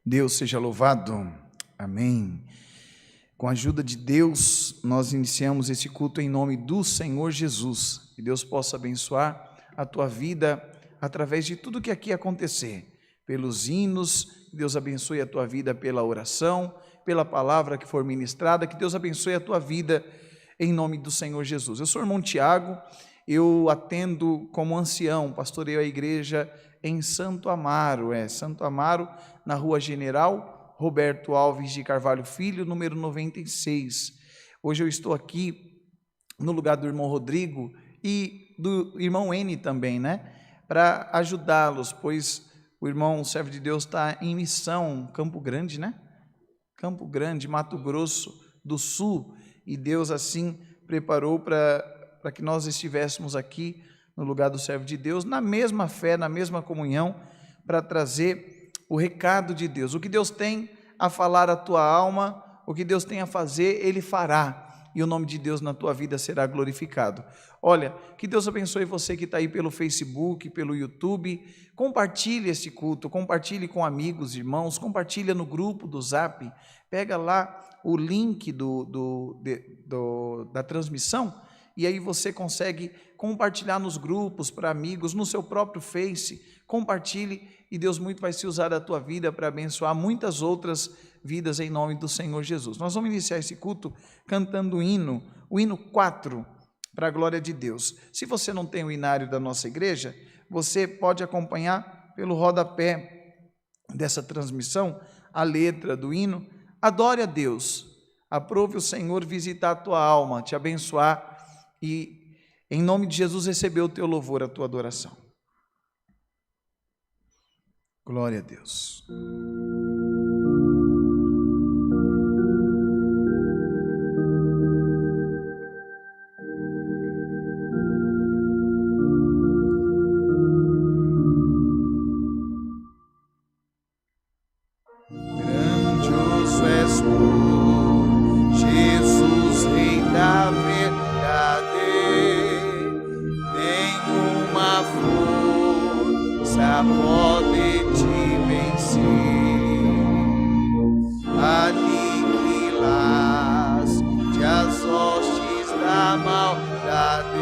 Deus seja louvado, amém. Com a ajuda de Deus, nós iniciamos esse culto em nome do Senhor Jesus. Que Deus possa abençoar a tua vida através de tudo que aqui acontecer, pelos hinos, que Deus abençoe a tua vida pela oração, pela palavra que for ministrada, que Deus abençoe a tua vida em nome do Senhor Jesus. Eu sou o irmão Tiago, eu atendo como ancião, pastoreio a igreja em Santo Amaro, Santo Amaro, na Rua General Roberto Alves de Carvalho Filho, número 96. Hoje eu estou aqui no lugar do irmão Rodrigo e do irmão N também, para ajudá-los, pois o irmão, o servo de Deus, está em missão, Campo Grande, Campo Grande, Mato Grosso do Sul, e Deus assim preparou para que nós estivéssemos aqui no lugar do servo de Deus, na mesma fé, na mesma comunhão, para trazer o recado de Deus. O que Deus tem a falar à tua alma, o que Deus tem a fazer, Ele fará. e o nome de Deus na tua vida será glorificado. Olha, que Deus abençoe você que está aí pelo Facebook, pelo YouTube. Compartilhe esse culto, compartilhe com amigos, irmãos, compartilha no grupo do Zap, pega lá o link da transmissão e aí você consegue compartilhar nos grupos, para amigos, no seu próprio Face, compartilhe e Deus muito vai se usar da tua vida para abençoar muitas outras vidas em nome do Senhor Jesus. Nós vamos iniciar esse culto cantando o hino 4, para a glória de Deus. Se você não tem o hinário da nossa igreja, você pode acompanhar pelo rodapé dessa transmissão a letra do hino. Adore a Deus, aprove o Senhor visitar a tua alma, te abençoar e em nome de Jesus receber o teu louvor, a tua adoração. Glória a Deus. Grandioso és tu, Jesus, Rei da verdade, nenhuma força pode te vencer. Aniquilaste as hostes da maldade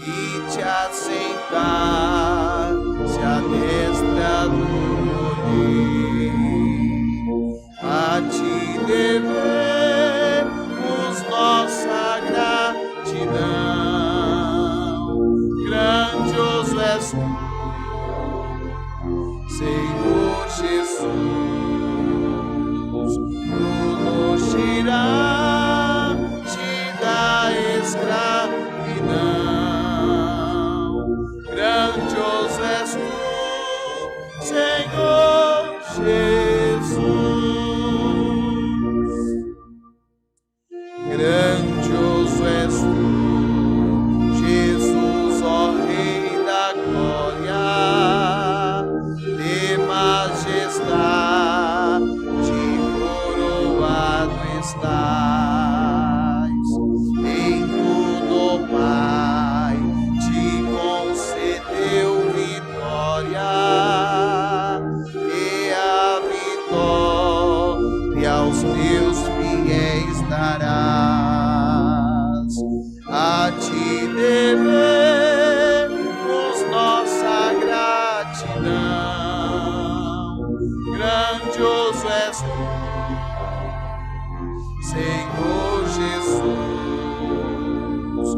e te assentaste à destra do a ti devemos nossa gratidão. Grandioso és tu, Senhor Jesus, tu nos tiraste da escravidão. Grandioso és tu, Senhor Jesus, grandioso és tu, Jesus, ó Rei da glória, de majestade coroado estás, em tudo, Pai, te concedeu vitória. Aos teus fiéis darás, a ti devemos nossa gratidão. Grandioso és tu, Senhor Jesus,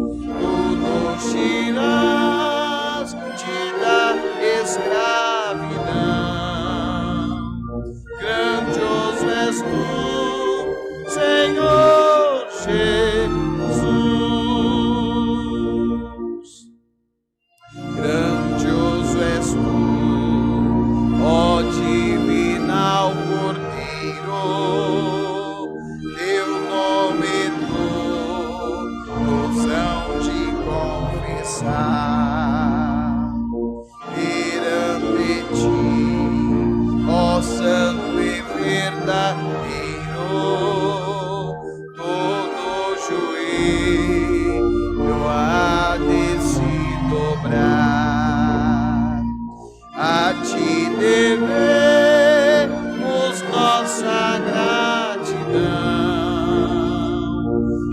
tu nos tiraste da escravidão. Grandioso és tu, Senhor Jesus, grandioso és tu, ó divinal Cordeiro, teu nome todos hão de confessar perante ti, ó Santo e verdadeiro, todo joelho há de se dobrar. A ti devemos nossa gratidão.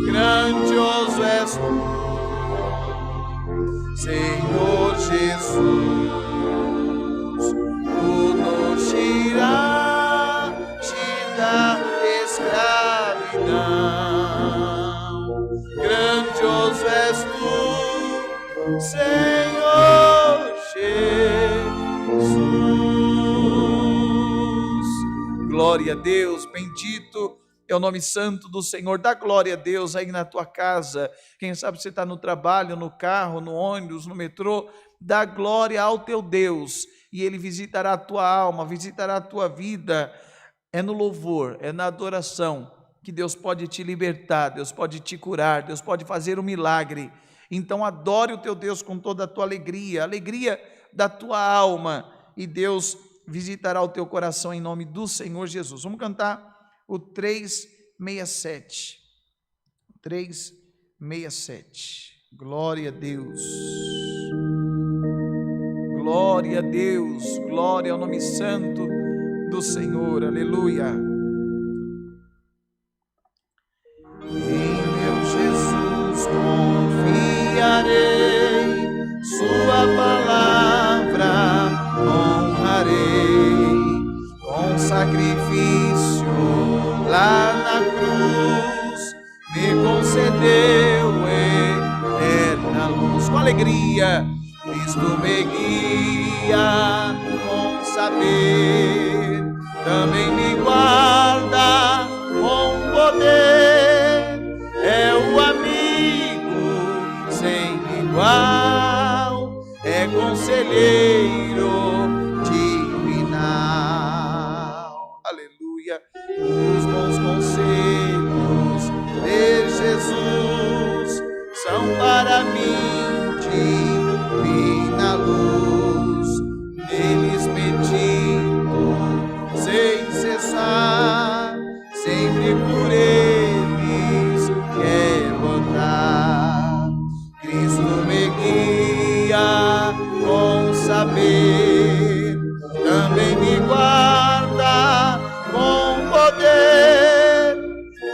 Grandioso és tu, Senhor Jesus, tu nos tiraste da escravidão. Grandioso és tu, Senhor Jesus. Glória a Deus, bendito é o nome santo do Senhor. Dá glória a Deus aí na tua casa. Quem sabe você está no trabalho, no carro, no ônibus, no metrô. Dá glória ao teu Deus e Ele visitará a tua alma, visitará a tua vida. É no louvor, é na adoração que Deus pode te libertar, Deus pode te curar, Deus pode fazer um milagre. Então adore o teu Deus com toda a tua alegria, a alegria da tua alma, e Deus visitará o teu coração em nome do Senhor Jesus. Vamos cantar o 367. 367. Glória a Deus. Glória a Deus. Glória ao nome santo do Senhor. Aleluia. Em meu Jesus confiarei, sua palavra honrarei, com sacrifício lá na cruz me concedeu eterna luz. Com alegria Cristo me guia, com saber também me guarda, com poder é o amigo sem igual, é conselheiro divinal. Aleluia. Os bons conselhos de Jesus são para mim divina luz, neles medito sem cessar, sempre por eles quero andar. Cristo me guia com saber, também me guarda com poder,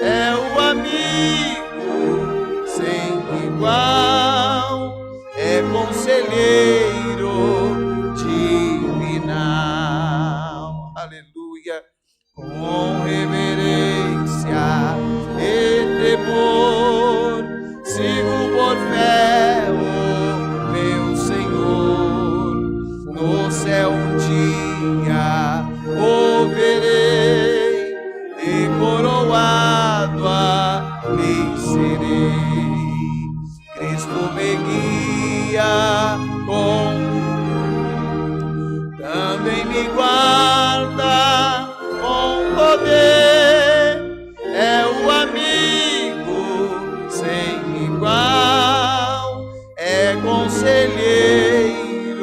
é o amigo sem igual, é conselheiro divinal. Aleluia. Com reverência e temor sigo por fé o meu Senhor. No céu um dia o verei e coroado ali serei. Cristo me guia também me guarda com poder, é o amigo sem igual, é conselheiro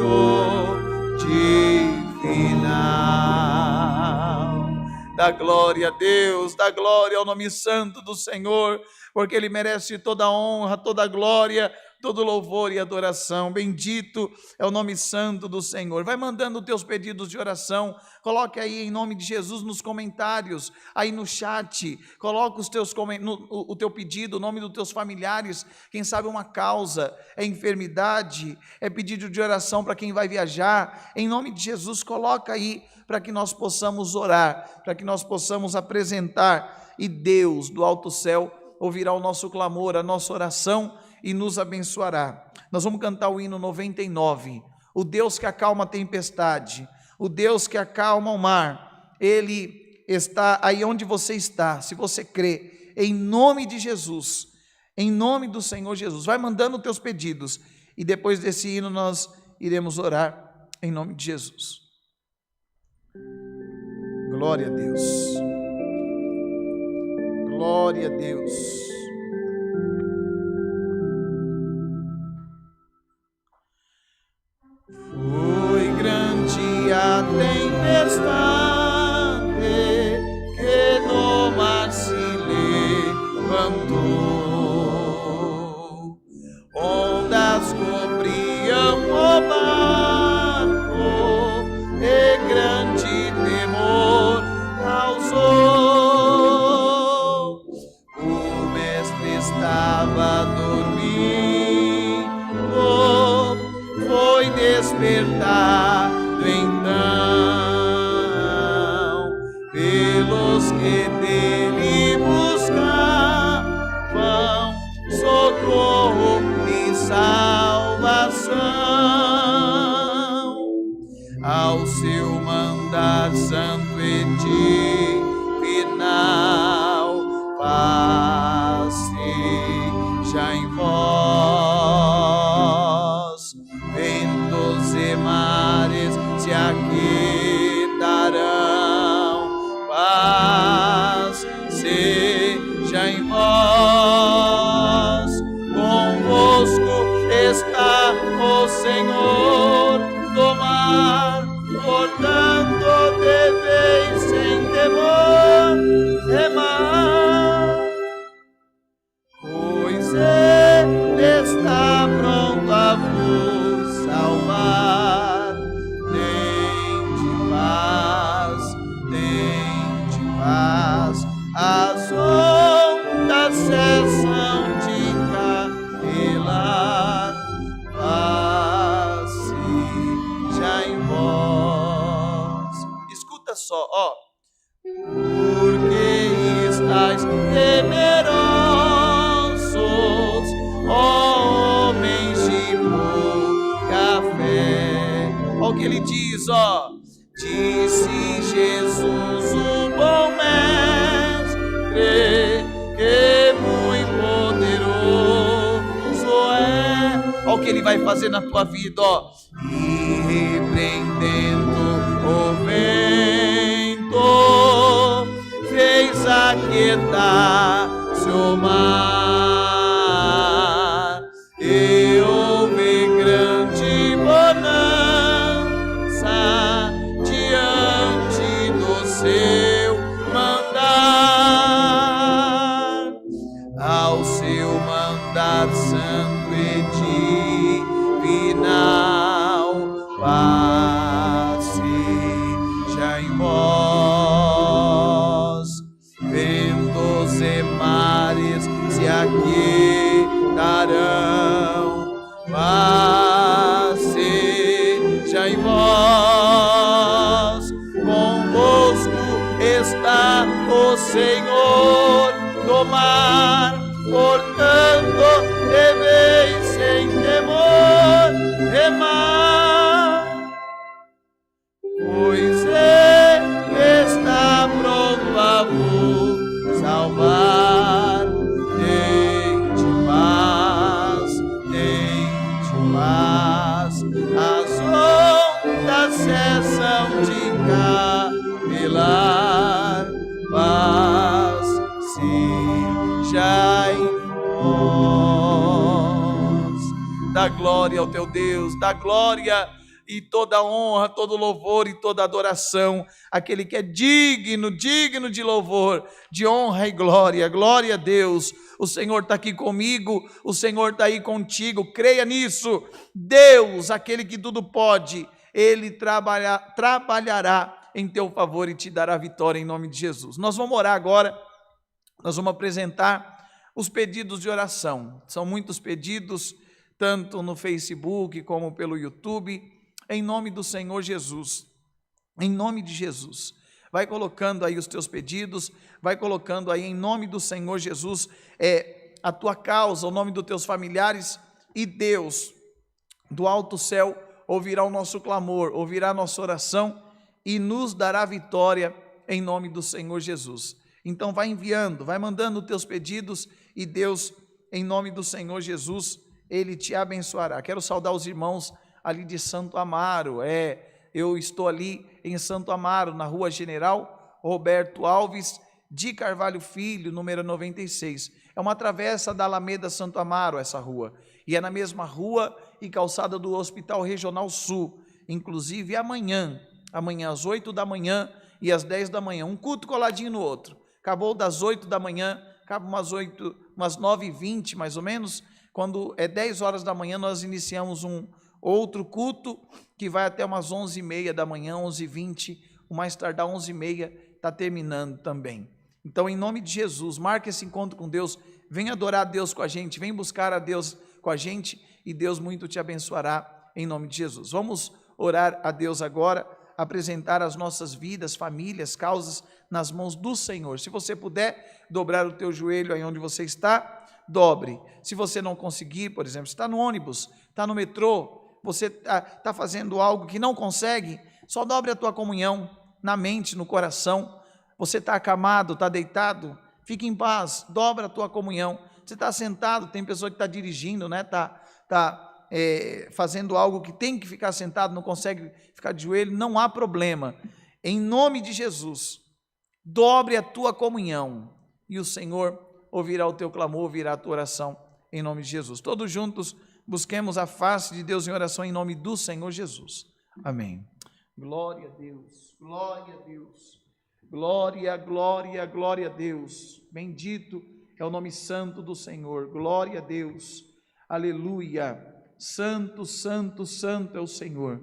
divinal. Dá glória a Deus, dá glória ao nome santo do Senhor, porque Ele merece toda a honra, toda a glória, todo louvor e adoração. Bendito é o nome santo do Senhor. Vai mandando os teus pedidos de oração, coloque aí em nome de Jesus nos comentários, aí no chat, coloca o teu pedido, o nome dos teus familiares, quem sabe uma causa, é enfermidade, é pedido de oração para quem vai viajar, em nome de Jesus, coloca aí, para que nós possamos orar, para que nós possamos apresentar, e Deus do alto céu ouvirá o nosso clamor, a nossa oração, e nos abençoará. Nós vamos cantar o hino 99, o Deus que acalma a tempestade, o Deus que acalma o mar. Ele está aí onde você está, se você crê, em nome de Jesus, em nome do Senhor Jesus. Vai mandando os teus pedidos, e depois desse hino nós iremos orar, em nome de Jesus. Glória a Deus, glória a Deus. Foi grande a tempestade que no mar se levantou, ondas cobriam o barco e grande temor causou. O mestre estava dormindo, foi despertado então pelos que dele buscavam socorro e salvação. Ao seu mandar santo e divinal, paz seja em vós, ventos e mares se aquietarão, paz seja em vós, convosco está o Senhor do mar, portanto deveis sem temor remar. O ele diz, ó, disse Jesus, o bom mestre, que muito poderoso é. Olha o que ele vai fazer na tua vida, ó, e repreendendo o vento, fez aquietar seu mar, e houve grande bonança diante do seu mandar. Ao seu mandar santo e divinal, paz seja em vós, ventos e mares se aquietarão, paz seja em vós, convosco está o Senhor do mar, portanto deveis sem temor remar, pois Ele está pronto a vos salvar. Tende paz, as ondas cessam de capelar, paz seja em vós. Dá glória ao teu Deus, dá glória e toda honra, todo louvor e toda adoração, aquele que é digno de louvor, de honra e glória. Glória a Deus. O Senhor está aqui comigo, o Senhor está aí contigo, creia nisso. Deus, aquele que tudo pode, Ele trabalhará em teu favor e te dará vitória em nome de Jesus. Nós vamos orar agora, nós vamos apresentar os pedidos de oração. São muitos pedidos, tanto no Facebook como pelo YouTube, em nome do Senhor Jesus, em nome de Jesus. Vai colocando aí os teus pedidos, vai colocando aí em nome do Senhor Jesus, a tua causa, o nome dos teus familiares, e Deus, do alto céu, ouvirá o nosso clamor, ouvirá a nossa oração e nos dará vitória em nome do Senhor Jesus. Então vai enviando, vai mandando os teus pedidos e Deus, em nome do Senhor Jesus, Ele te abençoará. Quero saudar os irmãos ali de Santo Amaro, eu estou ali em Santo Amaro, na rua General Roberto Alves de Carvalho Filho, número 96. É uma travessa da Alameda Santo Amaro, essa rua, e é na mesma rua e calçada do Hospital Regional Sul. Inclusive amanhã às 8 da manhã e às 10 da manhã, um culto coladinho no outro. Acabou das 8 da manhã, acaba umas 9h20 mais ou menos, quando é 10 horas da manhã nós iniciamos um outro culto que vai até umas 11h30 da manhã, 11h20, o mais tardar 11h30 está terminando também. Então, em nome de Jesus, marque esse encontro com Deus, vem adorar a Deus com a gente, vem buscar a Deus com a gente e Deus muito te abençoará em nome de Jesus. Vamos orar a Deus agora, apresentar as nossas vidas, famílias, causas nas mãos do Senhor. Se você puder dobrar o teu joelho aí onde você está, dobre. Se você não conseguir, por exemplo, está no ônibus, está no metrô, você está fazendo algo que não consegue, só dobre a tua comunhão na mente, no coração. Você está acamado, está deitado, fique em paz, dobra a tua comunhão. Você está sentado, tem pessoa que está dirigindo, né? Está fazendo algo que tem que ficar sentado, não consegue ficar de joelho, não há problema. Em nome de Jesus, dobre a tua comunhão e o Senhor ouvirá o teu clamor, ouvirá a tua oração em nome de Jesus. Todos juntos, busquemos a face de Deus em oração em nome do Senhor Jesus. Amém. Glória a Deus, glória a Deus, glória, glória, glória a Deus. Bendito é o nome santo do Senhor, glória a Deus, aleluia. Santo, santo, santo é o Senhor.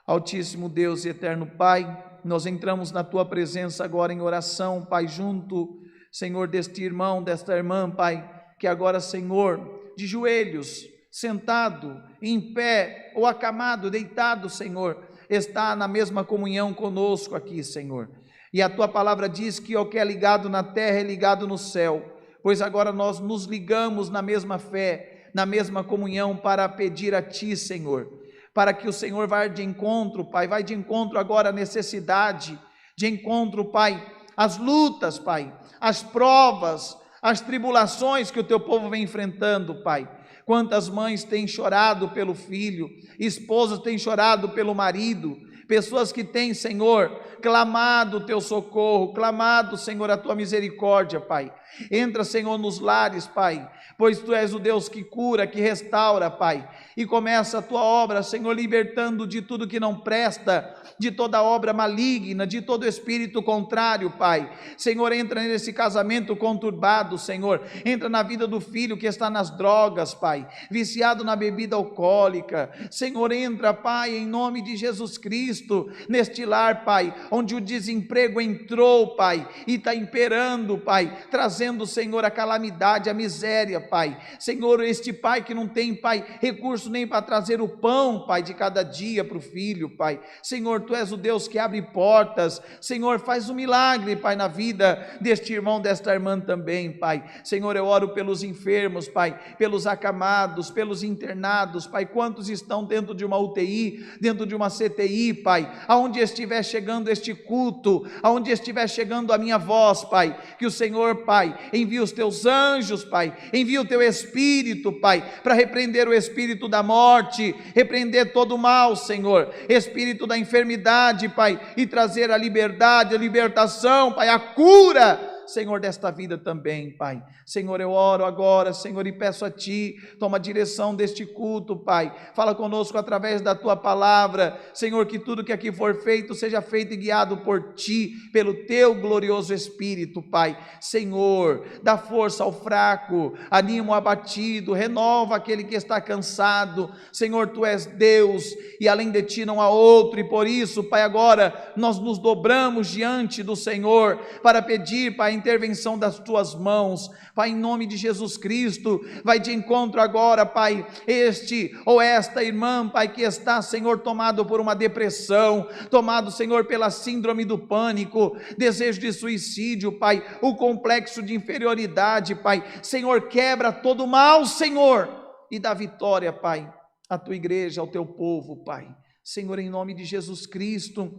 Altíssimo Deus e eterno Pai, nós entramos na Tua presença agora em oração, Pai, junto, Senhor, deste irmão, desta irmã, Pai, que agora, Senhor, de joelhos, sentado, em pé, ou acamado, deitado, Senhor, está na mesma comunhão conosco aqui, Senhor. E a Tua palavra diz que o que é ligado na terra é ligado no céu, pois agora nós nos ligamos na mesma fé, na mesma comunhão para pedir a Ti, Senhor, para que o Senhor vá de encontro, Pai, vai de encontro agora à necessidade, de encontro, Pai, às lutas, Pai, às provas, às tribulações que o teu povo vem enfrentando, Pai. Quantas mães têm chorado pelo filho, esposas têm chorado pelo marido, pessoas que têm, Senhor, clamado o teu socorro, clamado, Senhor, a tua misericórdia, Pai. Entra, Senhor, nos lares, Pai, pois tu és o Deus que cura, que restaura, Pai, e começa a tua obra, Senhor, libertando de tudo que não presta, de toda obra maligna, de todo espírito contrário, Pai. Senhor, entra nesse casamento conturbado, Senhor, entra na vida do filho que está nas drogas, Pai, viciado na bebida alcoólica. Senhor, entra, Pai, em nome de Jesus Cristo, neste lar, Pai, onde o desemprego entrou, Pai, e está imperando, Pai, trazendo, Senhor, a calamidade, a miséria, Pai. Senhor, este pai que não tem, Pai, recurso nem para trazer o pão, Pai, de cada dia para o filho, Pai. Senhor, tu és o Deus que abre portas. Senhor, faz um milagre, Pai, na vida deste irmão, desta irmã também, Pai. Senhor, eu oro pelos enfermos, Pai, pelos acamados, pelos internados, Pai. Quantos estão dentro de uma UTI, dentro de uma CTI, Pai, aonde estiver chegando este culto, aonde estiver chegando a minha voz, Pai, que o Senhor, Pai, envie os teus anjos, Pai, envie o teu Espírito, Pai, para repreender o espírito da morte, repreender todo o mal, Senhor, espírito da enfermidade, Pai, e trazer a liberdade, a libertação, Pai, a cura, Senhor, desta vida também, Pai. Senhor, eu oro agora, Senhor, e peço a Ti, toma a direção deste culto, Pai, fala conosco através da Tua palavra, Senhor, que tudo que aqui for feito, seja feito e guiado por Ti, pelo Teu glorioso Espírito, Pai. Senhor, dá força ao fraco, anima o abatido, renova aquele que está cansado. Senhor, Tu és Deus, e além de Ti não há outro, e por isso, Pai, agora nós nos dobramos diante do Senhor, para pedir, Pai, a intervenção das Tuas mãos. Pai, em nome de Jesus Cristo, vai de encontro agora, Pai, este ou esta irmã, Pai, que está, Senhor, tomado por uma depressão, tomado, Senhor, pela síndrome do pânico, desejo de suicídio, Pai, o complexo de inferioridade, Pai. Senhor, quebra todo o mal, Senhor, e dá vitória, Pai, à Tua igreja, ao Teu povo, Pai. Senhor, em nome de Jesus Cristo,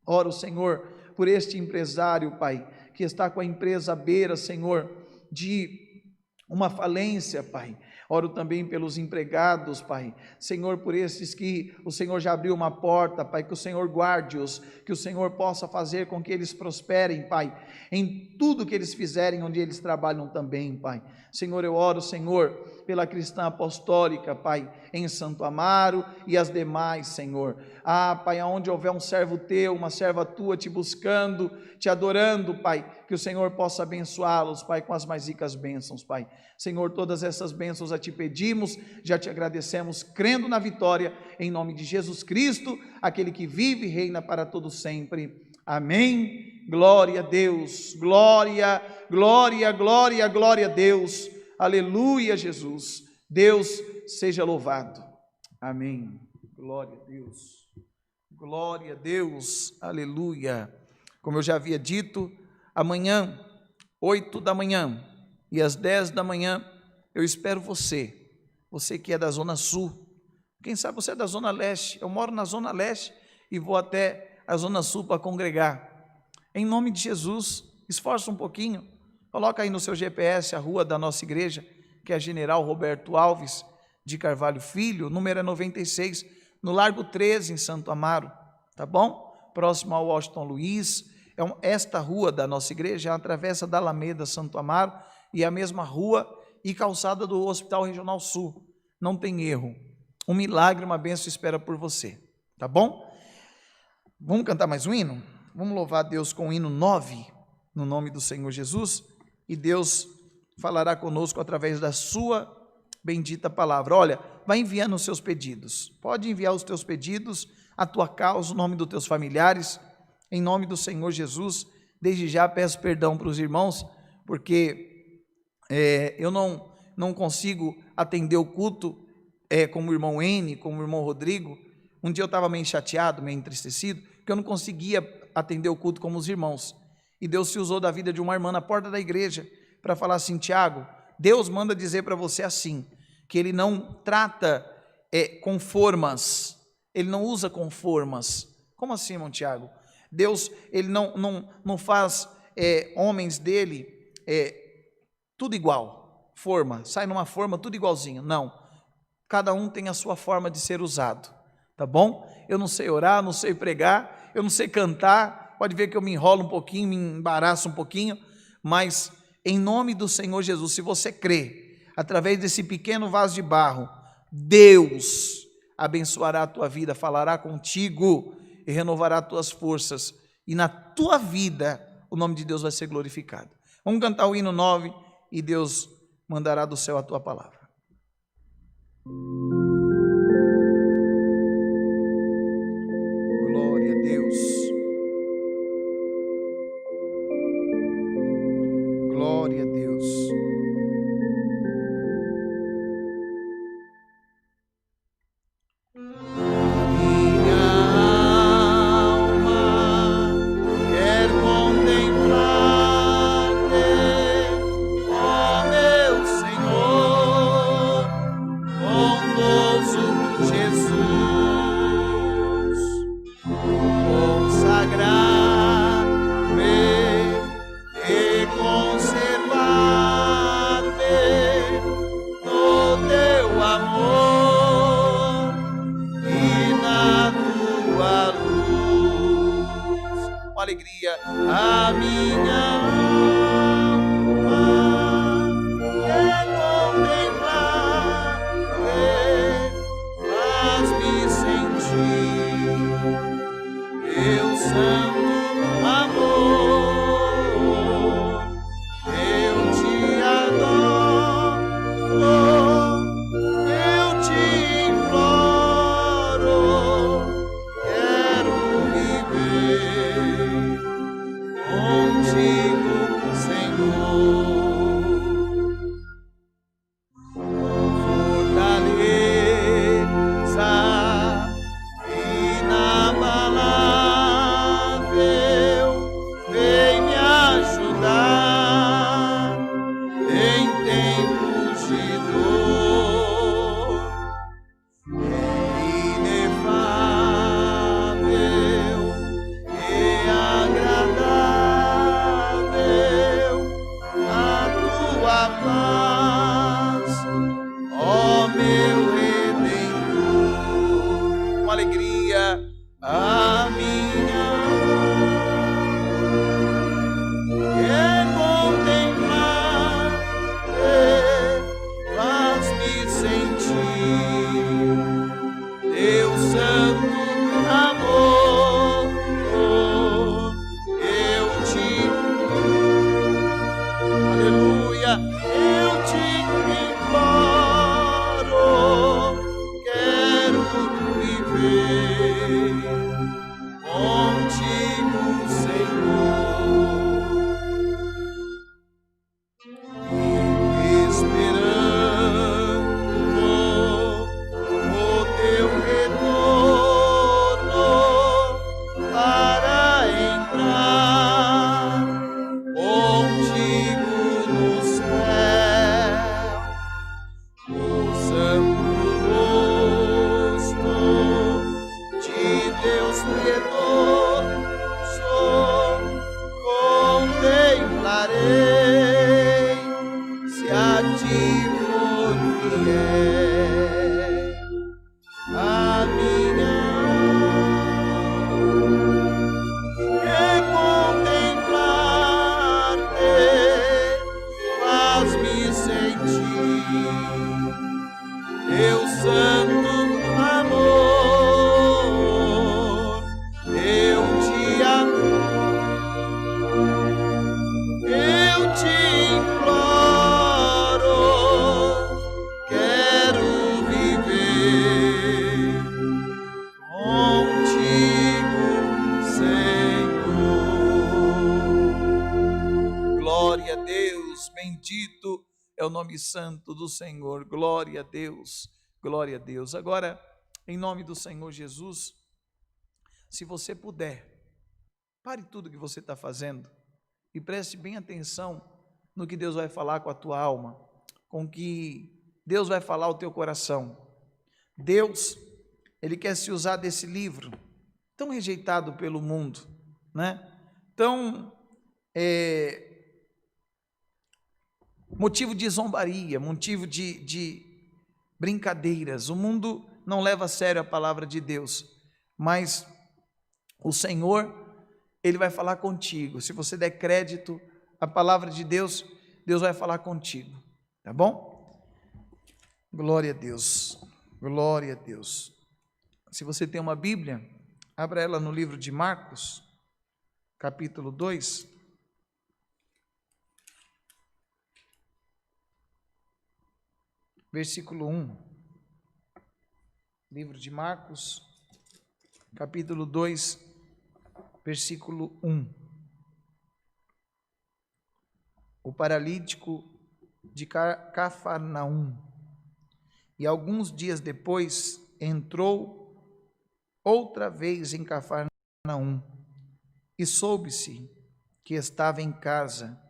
oro, Senhor, por este empresário, Pai, que está com a empresa à beira, Senhor, de uma falência, Pai. Oro também pelos empregados, Pai. Senhor, por esses que o Senhor já abriu uma porta, Pai, que o Senhor guarde-os, que o Senhor possa fazer com que eles prosperem, Pai, em tudo que eles fizerem, onde eles trabalham também, Pai. Senhor, eu oro, Senhor, pela cristã apostólica, Pai, em Santo Amaro e as demais, Senhor. Pai, aonde houver um servo Teu, uma serva Tua te buscando, te adorando, Pai, que o Senhor possa abençoá-los, Pai, com as mais ricas bênçãos, Pai. Senhor, todas essas bênçãos a Te pedimos, já Te agradecemos, crendo na vitória, em nome de Jesus Cristo, aquele que vive e reina para todo sempre. Amém. Glória a Deus, glória, glória, glória, glória a Deus. Aleluia, Jesus. Deus seja louvado. Amém. Glória a Deus. Glória a Deus. Aleluia. Como eu já havia dito, amanhã, 8 da manhã e às 10 da manhã, eu espero você que é da Zona Sul. Quem sabe você é da Zona Leste. Eu moro na Zona Leste e vou até a Zona Sul para congregar. Em nome de Jesus, esforça um pouquinho, coloca aí no seu GPS a rua da nossa igreja, que é a General Roberto Alves de Carvalho Filho, número é 96, no Largo 13, em Santo Amaro, tá bom? Próximo ao Washington Luiz. Esta rua da nossa igreja é a travessa da Alameda Santo Amaro e a mesma rua e calçada do Hospital Regional Sul. Não tem erro. Um milagre, uma bênção espera por você, tá bom? Vamos cantar mais um hino? Vamos louvar a Deus com o hino 9, no nome do Senhor Jesus, e Deus falará conosco através da sua bendita palavra. Olha, vai enviando os seus pedidos. Pode enviar os teus pedidos, a tua causa, o nome dos teus familiares, em nome do Senhor Jesus. Desde já peço perdão para os irmãos, porque eu não consigo atender o culto como o irmão N, como o irmão Rodrigo. Um dia eu estava meio chateado, meio entristecido, porque eu não conseguia atender o culto como os irmãos. E Deus se usou da vida de uma irmã na porta da igreja para falar assim: Tiago, Deus manda dizer para você assim, que Ele não trata com formas, Ele não usa com formas. Como assim, irmão Tiago? Deus, ele não faz homens dele tudo igual, forma, sai numa forma tudo igualzinho. Não, cada um tem a sua forma de ser usado, tá bom? Eu não sei orar, não sei pregar, eu não sei cantar, pode ver que eu me enrolo um pouquinho, me embaraço um pouquinho, mas em nome do Senhor Jesus, se você crê, através desse pequeno vaso de barro, Deus abençoará a tua vida, falará contigo e renovará as tuas forças, e na tua vida o nome de Deus vai ser glorificado. Vamos cantar o hino 9 e Deus mandará do céu a tua palavra. Glória a Deus. Glória a Deus. Alegria, a minha alma quer contemplar, faz-me sentir teu santo amor, eu te adoro, eu te imploro, quero viver contigo, Senhor. Fortaleza inabalável, vem me ajudar em tempos de dor. Inefável e agradável a tua paz, ó meu Redentor. Com alegria, a minha quer contemplar, faz-me sentir teu santo amor, eu te, aleluia, eu te imploro, quero viver contigo, Senhor, esperando o teu retorno para entrar contigo no céu, o santo rosto de Deus piedoso contemplarei, se a ti for fiel, a minha quer contemplar-te, faz-me sentir teu santo amor, eu te imploro, quero viver contigo, Senhor. Glória a Deus, bendito é o nome santo do Senhor. Glória a Deus, glória a Deus. Agora, em nome do Senhor Jesus, se você puder, pare tudo que você está fazendo e preste bem atenção no que Deus vai falar com a tua alma, com que Deus vai falar ao teu coração. Deus, ele quer se usar desse livro, tão rejeitado pelo mundo, né? Tão motivo de zombaria, motivo de brincadeiras. O mundo não leva a sério a palavra de Deus, mas o Senhor, Ele vai falar contigo. Se você der crédito à palavra de Deus, Deus vai falar contigo, tá bom? Glória a Deus, glória a Deus. Se você tem uma Bíblia, abra ela no livro de Marcos, capítulo 2. Versículo 1. Livro de Marcos, capítulo 2, versículo 1. O paralítico de Cafarnaum. E alguns dias depois entrou outra vez em Cafarnaum, e soube-se que estava em casa,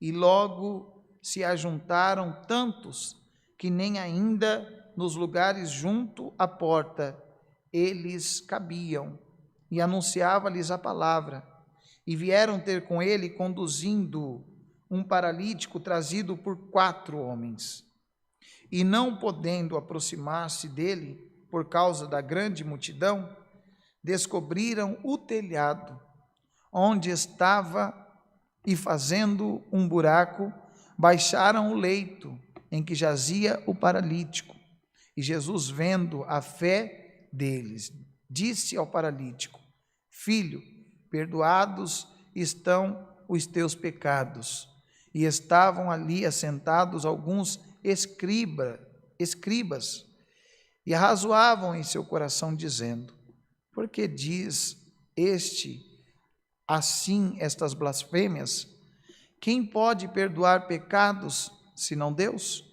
e logo se ajuntaram tantos que nem ainda nos lugares junto à porta eles cabiam, e anunciava-lhes a palavra. E vieram ter com ele, conduzindo um paralítico trazido por 4 homens. E não podendo aproximar-se dele, por causa da grande multidão, descobriram o telhado onde estava, e fazendo um buraco, baixaram o leito em que jazia o paralítico. E Jesus, vendo a fé deles, disse ao paralítico: Filho, perdoados estão os teus pecados. E estavam ali assentados alguns escribas, e arrazoavam em seu coração, dizendo: Por que diz este assim estas blasfêmias? Quem pode perdoar pecados, senão Deus?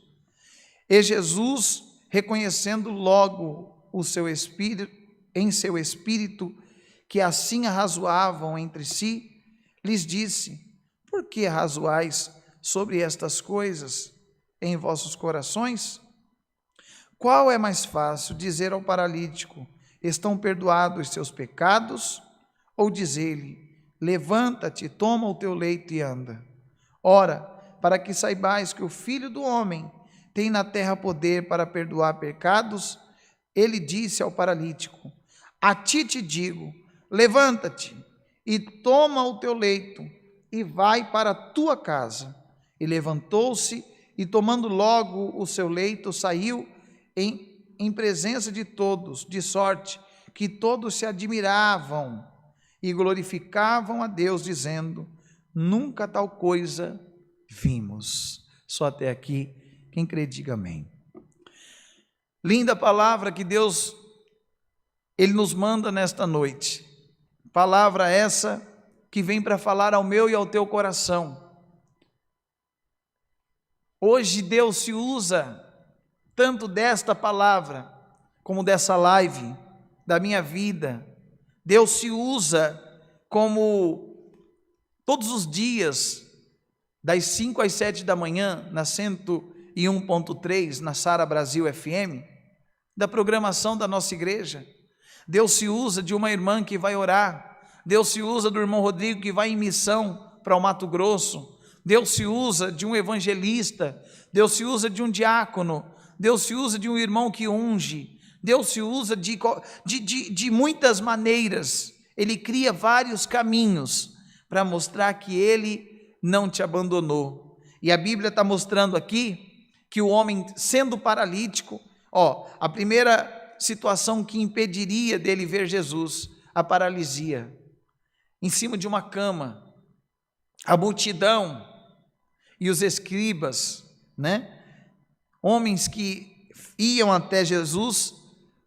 E Jesus, reconhecendo logo em seu espírito, que assim arrazoavam entre si, lhes disse: Por que arrazoais sobre estas coisas em vossos corações? Qual é mais fácil, dizer ao paralítico: Estão perdoados os seus pecados? Ou dizer-lhe: Levanta-te, toma o teu leito e anda? Ora, para que saibais que o Filho do Homem tem na terra poder para perdoar pecados, ele disse ao paralítico: A ti te digo, levanta-te e toma o teu leito e vai para a tua casa. E levantou-se e, tomando logo o seu leito, saiu em presença de todos, de sorte que todos se admiravam e glorificavam a Deus, dizendo: Nunca tal coisa vimos. Só até aqui. Quem crê, diga amém. Linda palavra que Deus, Ele nos manda nesta noite. Palavra essa que vem para falar ao meu e ao teu coração. Hoje Deus se usa tanto desta palavra, como dessa live, da minha vida. Deus se usa como todos os dias, das 5 às 7 da manhã, na 101.3, na Sara Brasil FM, da programação da nossa igreja. Deus se usa de uma irmã que vai orar. Deus se usa do irmão Rodrigo que vai em missão para o Mato Grosso. Deus se usa de um evangelista. Deus se usa de um diácono. Deus se usa de um irmão que unge. Deus se usa de muitas maneiras. Ele cria vários caminhos para mostrar que Ele não te abandonou. E a Bíblia está mostrando aqui que o homem, sendo paralítico, a primeira situação que impediria dele ver Jesus, a paralisia, em cima de uma cama, a multidão e os escribas, homens que iam até Jesus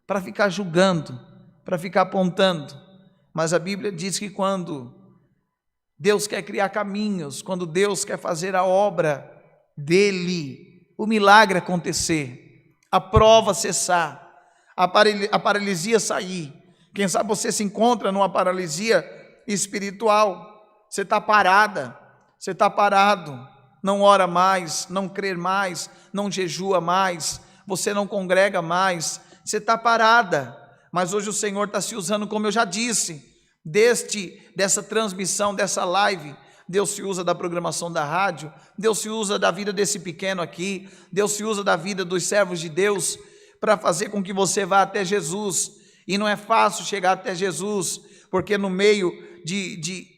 para ficar julgando, para ficar apontando, mas a Bíblia diz que quando Deus quer criar caminhos, quando Deus quer fazer a obra dele, o milagre acontecer, a prova cessar, a paralisia sair. Quem sabe você se encontra numa paralisia espiritual, você está parada, você está parado, não ora mais, não crê mais, não jejua mais, você não congrega mais, você está parada, mas hoje o Senhor está se usando, como eu já disse, dessa transmissão, dessa live. Deus se usa da programação da rádio, Deus se usa da vida desse pequeno aqui, Deus se usa da vida dos servos de Deus, para fazer com que você vá até Jesus. E não é fácil chegar até Jesus, porque no meio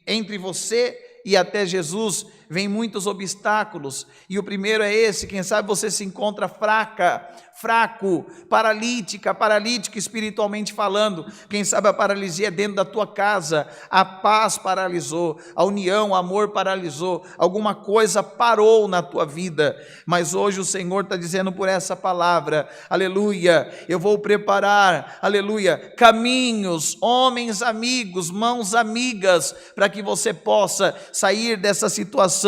entre você e até Jesus vem muitos obstáculos, e o primeiro é esse: quem sabe você se encontra fraco, paralítico espiritualmente falando. Quem sabe a paralisia é dentro da tua casa, a paz paralisou, a união, o amor paralisou, alguma coisa parou na tua vida, mas hoje o Senhor está dizendo por essa palavra, aleluia, eu vou preparar, aleluia, caminhos, homens amigos, mãos amigas, para que você possa sair dessa situação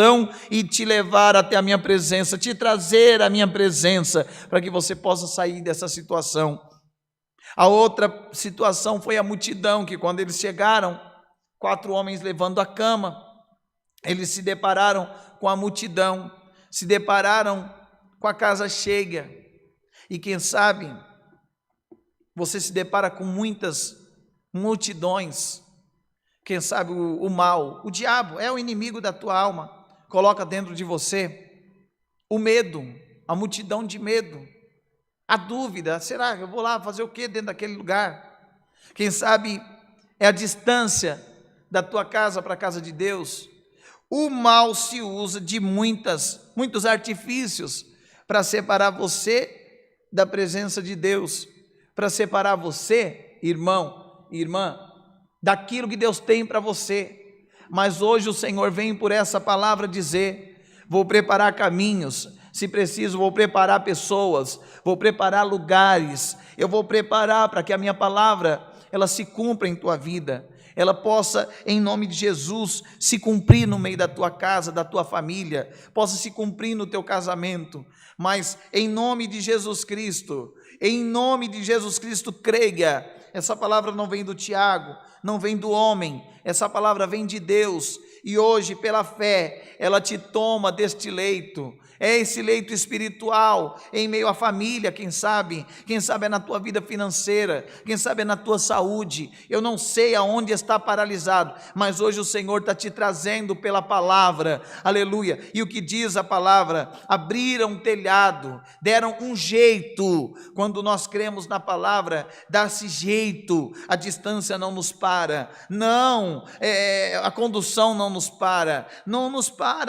e te levar até a minha presença, te trazer a minha presença, para que você possa sair dessa situação. A outra situação foi a multidão, que quando eles chegaram, 4 homens levando a cama, eles se depararam com a multidão, se depararam com a casa cheia, e quem sabe, você se depara com muitas multidões. Quem sabe o mal, o diabo é o inimigo da tua alma, coloca dentro de você o medo, a multidão de medo, a dúvida: será que eu vou lá fazer o que dentro daquele lugar? Quem sabe é a distância da tua casa para a casa de Deus. O mal se usa de muitos artifícios para separar você da presença de Deus, para separar você, irmão, irmã, daquilo que Deus tem para você. Mas hoje o Senhor vem por essa palavra dizer: vou preparar caminhos, se preciso vou preparar pessoas, vou preparar lugares, eu vou preparar para que a minha palavra, ela se cumpra em tua vida, ela possa, em nome de Jesus, se cumprir no meio da tua casa, da tua família, possa se cumprir no teu casamento, mas em nome de Jesus Cristo, creia. Essa palavra não vem do Tiago, não vem do homem, essa palavra vem de Deus, e hoje pela fé, ela te toma deste leito, é esse leito espiritual, em meio à família, quem sabe é na tua vida financeira, quem sabe é na tua saúde, eu não sei aonde está paralisado, mas hoje o Senhor está te trazendo pela palavra, aleluia, e o que diz a palavra? Abriram um telhado, deram um jeito. Quando nós cremos na palavra, dá-se jeito, a distância não nos para, não, a condução não nos para,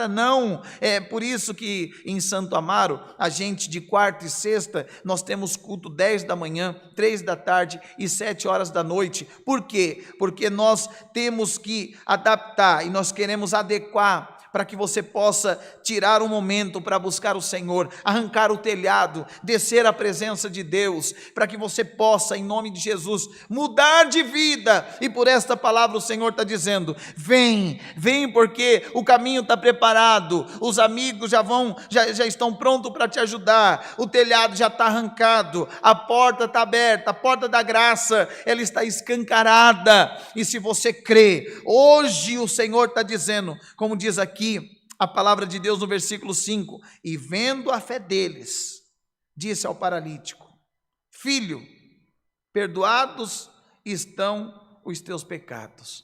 não, é por isso que em Santo Amaro, a gente de quarta e sexta, nós temos culto 10 da manhã, 3 da tarde e 7 horas da noite. Por quê? Porque nós temos que adaptar e nós queremos adequar para que você possa tirar um momento para buscar o Senhor, arrancar o telhado, descer à presença de Deus, para que você possa, em nome de Jesus, mudar de vida. E por esta palavra o Senhor está dizendo: vem, porque o caminho está preparado, os amigos já estão prontos para te ajudar, o telhado já está arrancado, a porta está aberta, a porta da graça, ela está escancarada, e se você crê, hoje o Senhor está dizendo, como diz aqui a palavra de Deus no versículo 5, e vendo a fé deles, disse ao paralítico: filho, perdoados estão os teus pecados.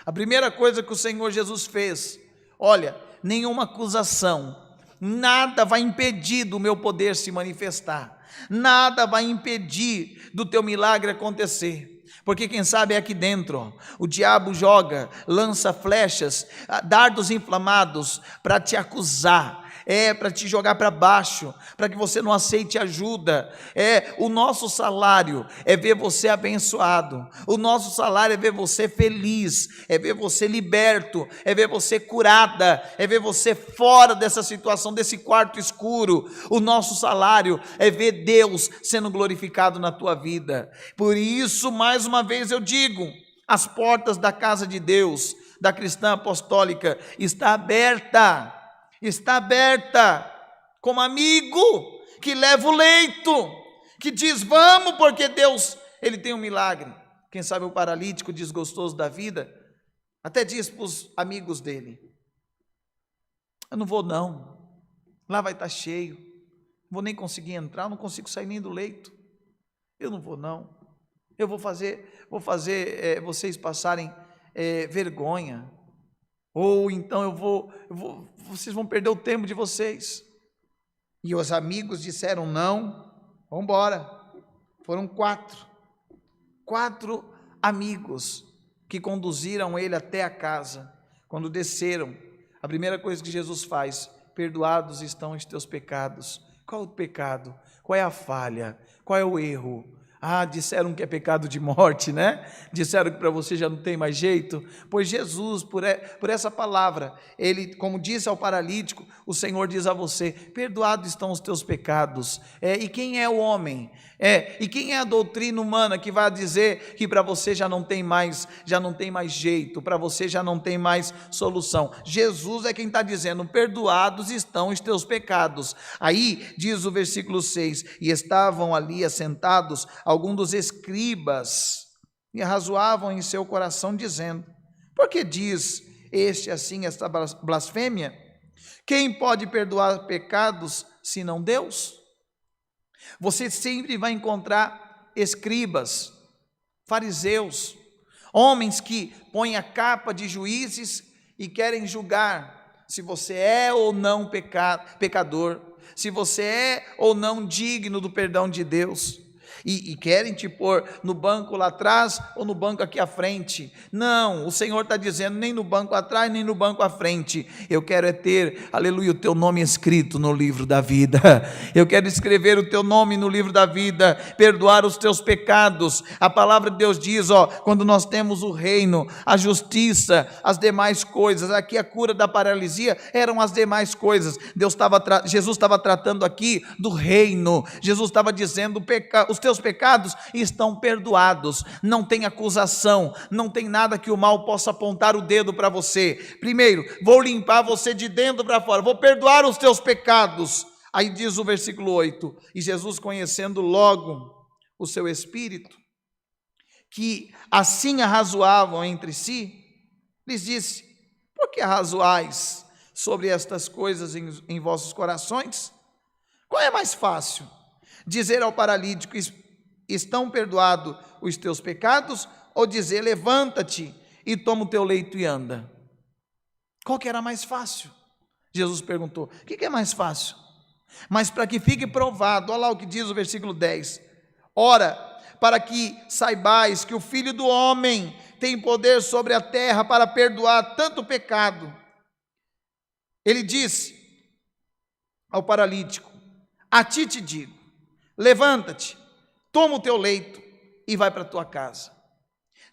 A primeira coisa que o Senhor Jesus fez, olha, nenhuma acusação, nada vai impedir do meu poder se manifestar, nada vai impedir do teu milagre acontecer, porque quem sabe é aqui dentro, o diabo lança flechas, dardos inflamados para te acusar, para te jogar para baixo, para que você não aceite ajuda. O nosso salário é ver você abençoado, o nosso salário é ver você feliz, é ver você liberto, é ver você curada, é ver você fora dessa situação, desse quarto escuro. O nosso salário é ver Deus sendo glorificado na tua vida. Por isso, mais uma vez eu digo, as portas da casa de Deus, da Cristã Apostólica, está aberta, como amigo que leva o leito, que diz: vamos, porque Deus, Ele tem um milagre. Quem sabe o paralítico desgostoso da vida, até diz para os amigos dele: eu não vou não, lá vai estar cheio, não vou nem conseguir entrar, não consigo sair nem do leito, eu não vou não, eu vou fazer vocês passarem vergonha, ou então vocês vão perder o tempo de vocês. E os amigos disseram: não, vamos embora. Foram 4 amigos que conduziram ele até a casa. Quando desceram, a primeira coisa que Jesus faz: perdoados estão os teus pecados. Qual o pecado? Qual é a falha? Qual é o erro? Disseram que é pecado de morte, né? Disseram que para você já não tem mais jeito. Pois Jesus, por essa palavra, ele, como disse ao paralítico, o Senhor diz a você: perdoados estão os teus pecados. E quem é o homem? E quem é a doutrina humana que vai dizer que para você já não tem mais jeito, para você já não tem mais solução? Jesus é quem está dizendo: perdoados estão os teus pecados. Aí diz o versículo 6: e estavam ali assentados alguns dos escribas, e arrazoavam em seu coração, dizendo: por que diz este assim esta blasfêmia? Quem pode perdoar pecados senão Deus? Você sempre vai encontrar escribas, fariseus, homens que põem a capa de juízes e querem julgar se você é ou não pecador, se você é ou não digno do perdão de Deus. E querem te pôr no banco lá atrás ou no banco aqui à frente. Não, o Senhor está dizendo: nem no banco atrás, nem no banco à frente. Eu quero ter, aleluia, o teu nome escrito no livro da vida. Eu quero escrever o teu nome no livro da vida, perdoar os teus pecados. A palavra de Deus diz, quando nós temos o reino, a justiça, as demais coisas. Aqui a cura da paralisia eram as demais coisas. Jesus estava tratando aqui do reino. Jesus estava dizendo: os teus pecados estão perdoados, não tem acusação, não tem nada que o mal possa apontar o dedo para você. Primeiro, vou limpar você de dentro para fora, vou perdoar os teus pecados. Aí diz o versículo 8, e Jesus, conhecendo logo o seu espírito, que assim arrazoavam entre si, lhes disse: por que arrazoais sobre estas coisas em vossos corações? Qual é mais fácil? Dizer ao paralítico: estão perdoados os teus pecados, ou dizer: levanta-te e toma o teu leito e anda? Qual que era mais fácil? Jesus perguntou: o que é mais fácil? Mas para que fique provado, olha lá o que diz o versículo 10: ora, para que saibais que o Filho do Homem tem poder sobre a terra para perdoar tanto pecado. Ele disse ao paralítico: a ti te digo, levanta-te, toma o teu leito e vai para a tua casa.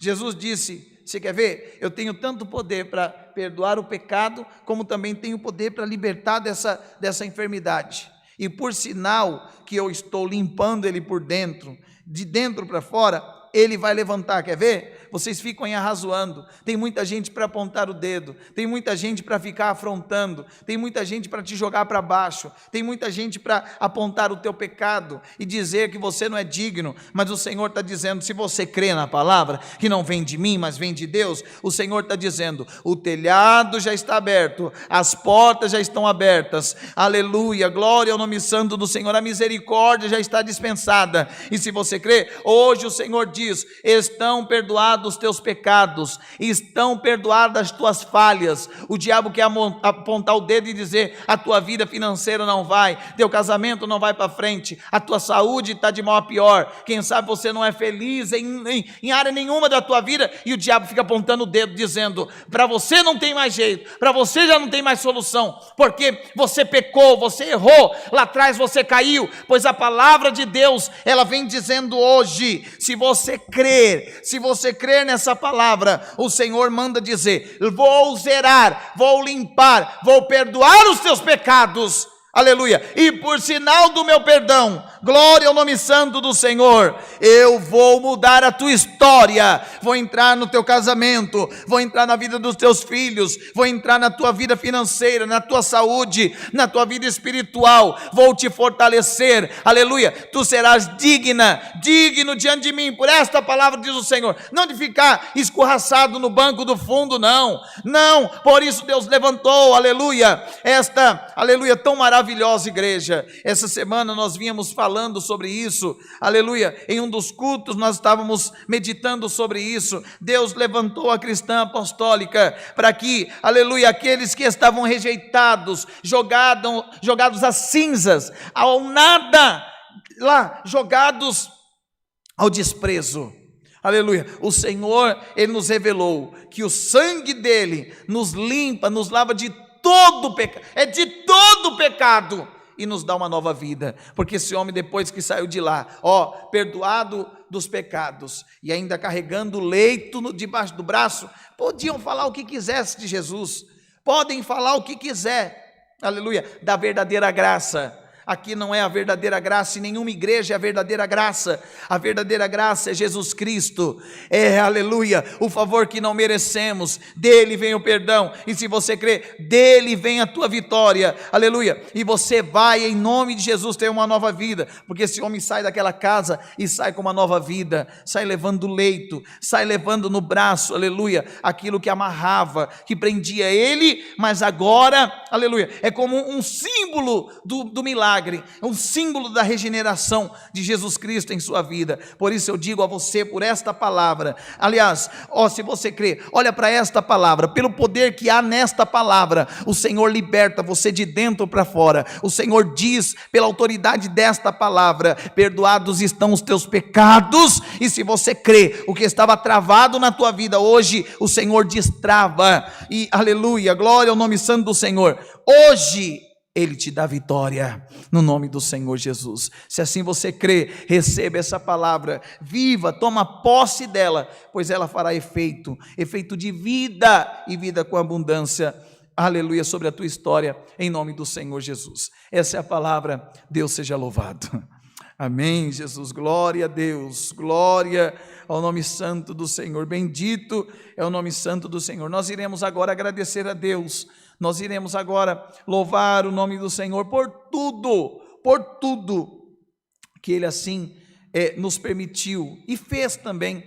Jesus disse: você quer ver? Eu tenho tanto poder para perdoar o pecado, como também tenho poder para libertar dessa enfermidade. E por sinal que eu estou limpando ele por dentro, de dentro para fora, ele vai levantar. Quer ver? Vocês ficam aí arrazoando. Tem muita gente para apontar o dedo, tem muita gente para ficar afrontando, tem muita gente para te jogar para baixo, tem muita gente para apontar o teu pecado e dizer que você não é digno. Mas o Senhor está dizendo: se você crê na palavra, que não vem de mim, mas vem de Deus, o Senhor está dizendo: o telhado já está aberto, as portas já estão abertas, aleluia, glória ao nome santo do Senhor, a misericórdia já está dispensada. E se você crê, hoje o Senhor diz: estão perdoados os teus pecados, estão perdoadas as tuas falhas. O diabo quer apontar o dedo e dizer: a tua vida financeira não vai, teu casamento não vai para frente, a tua saúde está de mal a pior, quem sabe você não é feliz em área nenhuma da tua vida, e o diabo fica apontando o dedo dizendo: para você não tem mais jeito, para você já não tem mais solução, porque você pecou, você errou, lá atrás você caiu. Pois a palavra de Deus, ela vem dizendo hoje: se você crer nessa palavra, o Senhor manda dizer: vou zerar, vou limpar, vou perdoar os teus pecados, aleluia, e por sinal do meu perdão, glória ao nome santo do Senhor, eu vou mudar a tua história, vou entrar no teu casamento, vou entrar na vida dos teus filhos, vou entrar na tua vida financeira, na tua saúde, na tua vida espiritual, vou te fortalecer, aleluia, tu serás digno diante de mim, por esta palavra diz o Senhor, não de ficar escorraçado no banco do fundo, não, por isso Deus levantou, aleluia, esta, aleluia, tão maravilhosa igreja. Essa semana nós vínhamos falando falando sobre isso, aleluia, em um dos cultos nós estávamos meditando sobre isso. Deus levantou a cristã apostólica para que, aleluia, aqueles que estavam rejeitados, jogados às cinzas, ao nada, lá, jogados ao desprezo, aleluia, o Senhor, Ele nos revelou que o sangue dEle nos limpa, nos lava de todo pecado, de todo pecado, e nos dá uma nova vida, porque esse homem, depois que saiu de lá, perdoado dos pecados, e ainda carregando o leito debaixo do braço, podiam falar o que quisesse de Jesus, podem falar o que quiser, aleluia, da verdadeira graça. Aqui não é a verdadeira graça, em nenhuma igreja é a verdadeira graça é Jesus Cristo, aleluia, o favor que não merecemos, dele vem o perdão, e se você crê, dele vem a tua vitória, aleluia, e você vai em nome de Jesus ter uma nova vida, porque esse homem sai daquela casa e sai com uma nova vida, sai levando o leito, sai levando no braço, aleluia, aquilo que amarrava, que prendia ele, mas agora, aleluia, é como um símbolo do milagre, um símbolo da regeneração de Jesus Cristo em sua vida. Por isso eu digo a você, por esta palavra, aliás, se você crê, olha para esta palavra, pelo poder que há nesta palavra, o Senhor liberta você de dentro para fora. O Senhor diz, pela autoridade desta palavra, perdoados estão os teus pecados, e se você crê, o que estava travado na tua vida hoje, o Senhor destrava, e aleluia, glória ao nome santo do Senhor. Hoje Ele te dá vitória, no nome do Senhor Jesus. Se assim você crê, receba essa palavra, viva, toma posse dela, pois ela fará efeito de vida, e vida com abundância, aleluia, sobre a tua história, em nome do Senhor Jesus. Essa é a palavra, Deus seja louvado. Amém, Jesus, glória a Deus, glória ao nome santo do Senhor, bendito é o nome santo do Senhor. Nós iremos agora agradecer a Deus, nós iremos agora louvar o nome do Senhor por tudo que Ele assim nos permitiu e fez também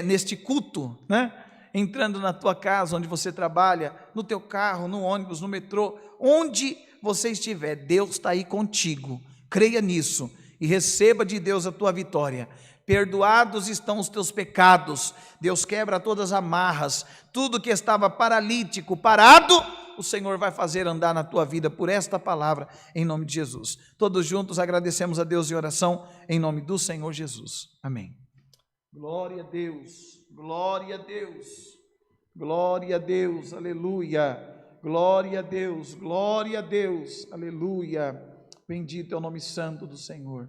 neste culto, né? Entrando na tua casa, onde você trabalha, no teu carro, no ônibus, no metrô, onde você estiver, Deus está aí contigo, creia nisso e receba de Deus a tua vitória. Perdoados estão os teus pecados, Deus quebra todas as amarras, tudo que estava paralítico, parado, o Senhor vai fazer andar na tua vida por esta palavra, em nome de Jesus. Todos juntos agradecemos a Deus em oração, em nome do Senhor Jesus. Amém. Glória a Deus, glória a Deus, glória a Deus, aleluia, glória a Deus, aleluia, bendito é o nome santo do Senhor.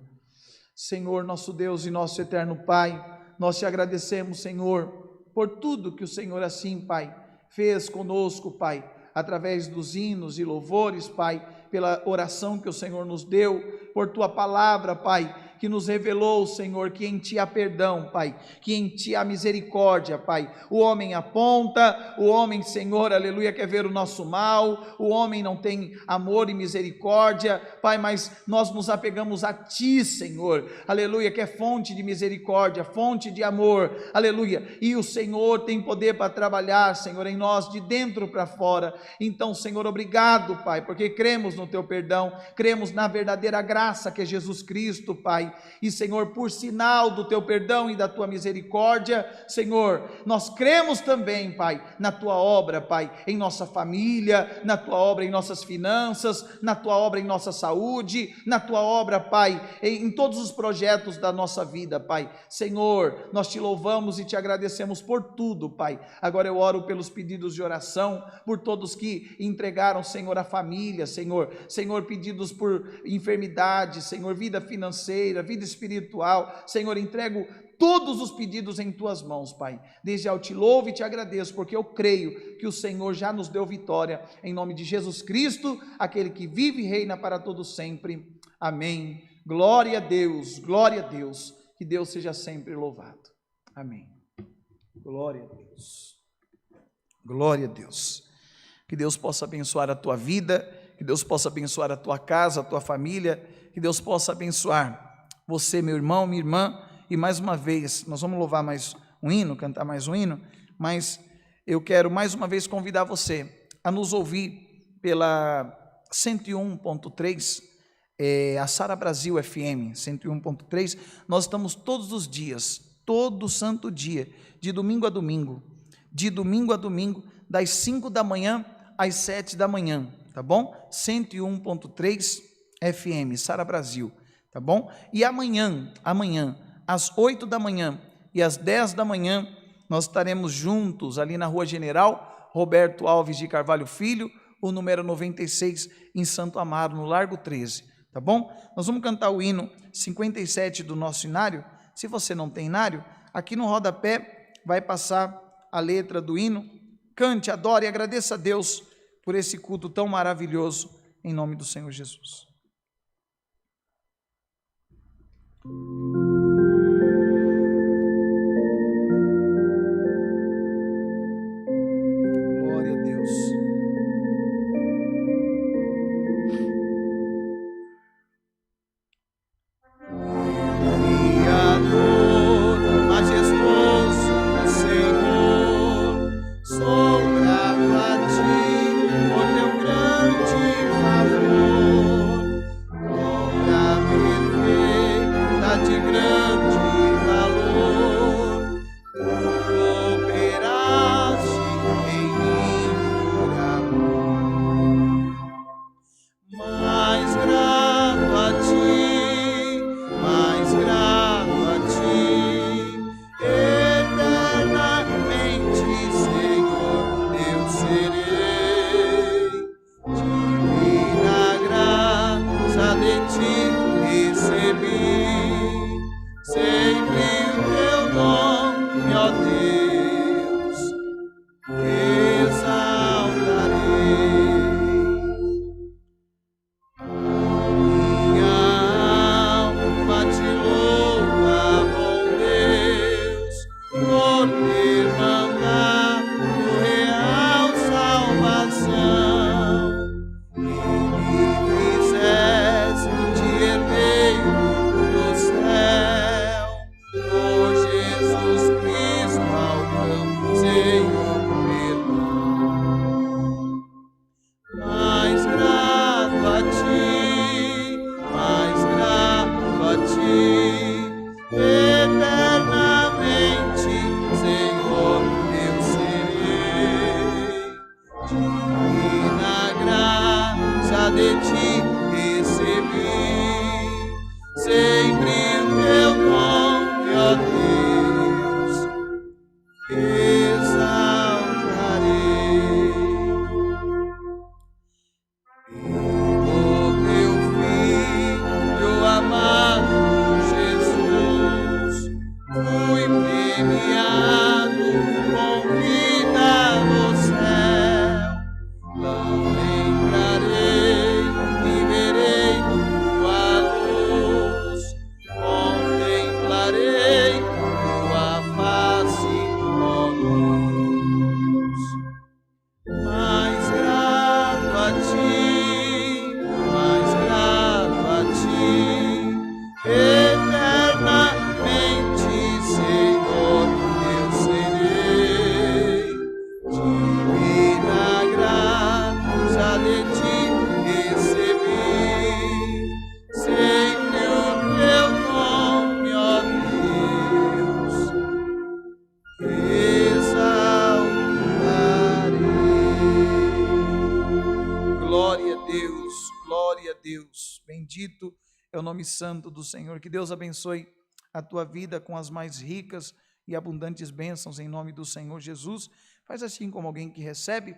Senhor, nosso Deus e nosso eterno Pai, nós te agradecemos, Senhor, por tudo que o Senhor assim, Pai, fez conosco, Pai, através dos hinos e louvores, Pai, pela oração que o Senhor nos deu, por tua palavra, Pai, que nos revelou, Senhor, que em ti há perdão, Pai, que em ti há misericórdia, Pai. O homem aponta, o homem, Senhor, aleluia, quer ver o nosso mal, o homem não tem amor e misericórdia, Pai, mas nós nos apegamos a ti, Senhor, aleluia, que é fonte de misericórdia, fonte de amor, aleluia, e o Senhor tem poder para trabalhar, Senhor, em nós, de dentro para fora. Então, Senhor, obrigado, Pai, porque cremos no teu perdão, cremos na verdadeira graça que é Jesus Cristo, Pai, e Senhor, por sinal do teu perdão e da tua misericórdia, Senhor, nós cremos também, Pai, na tua obra, Pai, em nossa família, na tua obra em nossas finanças, na tua obra em nossa saúde, na tua obra, Pai, em todos os projetos da nossa vida, Pai. Senhor, nós te louvamos e te agradecemos por tudo, Pai. Agora eu oro pelos pedidos de oração, por todos que entregaram, Senhor, a família, Senhor, pedidos por enfermidade, Senhor, vida financeira, vida espiritual, Senhor, entrego todos os pedidos em tuas mãos, Pai. Desde já eu te louvo e te agradeço, porque eu creio que o Senhor já nos deu vitória, em nome de Jesus Cristo, aquele que vive e reina para todo sempre. Amém. Glória a Deus, que Deus seja sempre louvado. Amém. Glória a Deus. Glória a Deus. Que Deus possa abençoar a tua vida, que Deus possa abençoar a tua casa, a tua família, que Deus possa abençoar você, meu irmão, minha irmã, e mais uma vez, nós vamos louvar mais um hino, cantar mais um hino, mas eu quero mais uma vez convidar você a nos ouvir pela 101.3, a Sara Brasil FM 101.3, nós estamos todos os dias, todo santo dia, de domingo a domingo, das 5 da manhã às 7 da manhã, tá bom? 101.3 FM, Sara Brasil, tá bom? E amanhã, às 8 da manhã e às 10 da manhã, nós estaremos juntos ali na Rua General Roberto Alves de Carvalho Filho, o número 96, em Santo Amaro, no Largo 13, tá bom? Nós vamos cantar o hino 57 do nosso inário. Se você não tem inário, aqui no rodapé vai passar a letra do hino. Cante, adore e agradeça a Deus por esse culto tão maravilhoso, em nome do Senhor Jesus. Glória a Deus. Criador, majestoso Senhor, sou grato a Ti por Teu grande favor, obra perfeita de grande valor, Tu operaste em mim por amor. Mais grato a Ti, mais grato a Ti, eternamente, Senhor, eu serei. Divina graça de Ti recebi, sempre o Teu nome, ó Deus, exaltarei. Minha alma te louva, bom Deus, por ter mandado real salvação, e me fizeste herdeiro do céu. Por Jesus Cristo alcancei o perdão. Mais grato a Ti, mais grato a Ti, eternamente, Senhor, eu serei. Divina graça de Ti recebi, sempre o Teu nome, ó Deus, exaltarei. Pelo Teu Filho amado Jesus, fui premiado com vida no céu. Lembrarei e verei Tua luz, contemplarei Tua face, ó Deus. Mais grato a Ti, mais grato a Ti, eternamente, Senhor, eu serei. Divina graça de Ti recebi, sempre o Teu nome, ó Deus, exaltarei. Glória a Deus, glória a Deus. Bendito é o nome santo do Senhor. Que Deus abençoe a tua vida com as mais ricas e abundantes bênçãos em nome do Senhor Jesus. Faz assim como alguém que recebe,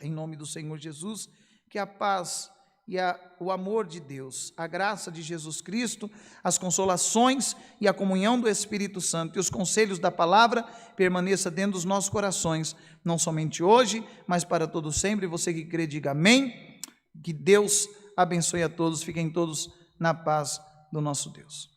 em nome do Senhor Jesus, que a paz e o amor de Deus, a graça de Jesus Cristo, as consolações e a comunhão do Espírito Santo e os conselhos da palavra permaneça dentro dos nossos corações, não somente hoje, mas para todo sempre. Você que crê, diga amém. Que Deus abençoe a todos, fiquem todos na paz do nosso Deus.